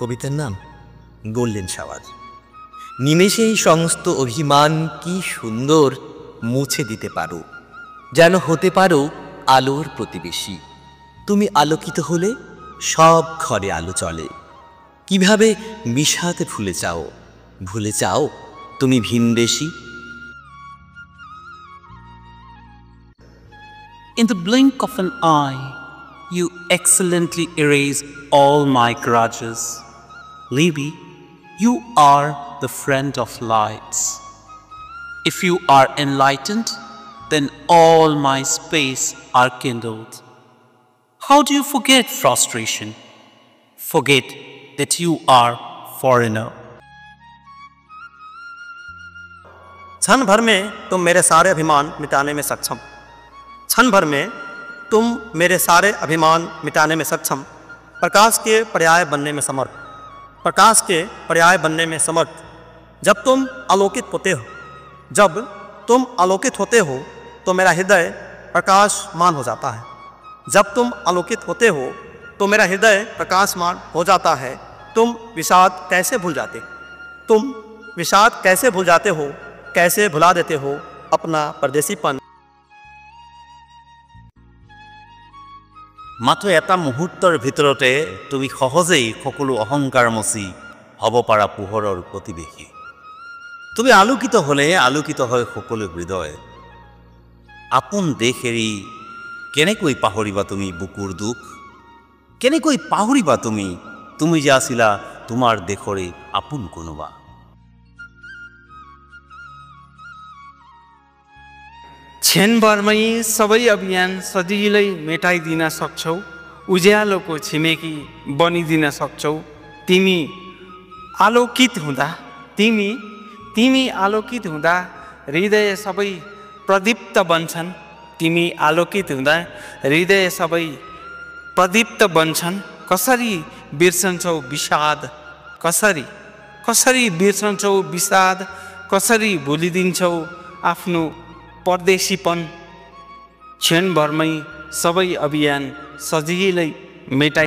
কবিতার নাম golden shower. নিমেষেই সমস্ত অভিমান কি সুন্দর মুছে দিতে পারো, যেন হতে পারো আলোর প্রতিবেশী। তুমি আলোকিত হলে সব ঘরে আলো চলে। কিভাবে মিশাতে ভুলে চাও তুমি ভিনদেশী। In the blink of an eye, you excellently erase all my grudges. Libby, you are the friend of lights. If you are enlightened, then all my space are kindled. How do you forget frustration? Forget that you are foreigner. क्षण भर में तुम मेरे सारे अभिमान मिटाने में सक्षम। क्षण भर में तुम मेरे सारे अभिमान मिटाने में सक्षम। प्रकाश के पर्याय बनने में समर्थ। प्रकाश के पर्याय बनने में समर्थ। जब तुम आलोकित होते हो तो मेरा हृदय प्रकाशमान हो जाता है। जब तुम आलोकित होते हो तो मेरा हृदय प्रकाशमान हो जाता है। तुम विषाद कैसे भूल जाते हो, कैसे भुला देते हो अपना परदेसीपन। মাত্ৰ এটা মুহূৰ্তৰ ভিতৰতে তুমি সহজেই সকলো অহংকাৰ মচি হ'ব পাৰা পোহৰৰ প্ৰতিবেশী। তুমি আলোকিত হ'লে আলোকিত হয় সকলো হৃদয়। আপোন দেশ এৰি কেনেকৈ পাহৰিবা তুমি বুকুৰ দুখ? কেনেকৈ পাহৰিবা তুমি যে আছিলা তোমাৰ দেশৰে আপোন কোনোবা। क्षणभरमै सबै अभियान सजिलै मेटाइदिन सक्छौ। उज्यालोको छिमेकी बनिदिन सक्छौ। तिमी आलोकित हुँदा हृदय सबै प्रदीप्त बन्छन्। तिमी आलोकित हुँदा हृदय सबै प्रदीप्त बन्छन्। कसरी बिर्सन्छौ विषाद, कसरी बिर्सन्छौ विषाद, कसरी भुलिदिन्छौ आफ्नो परदेशीपन। क्षणभरमै सबै अभियान सजिलै मेटाइ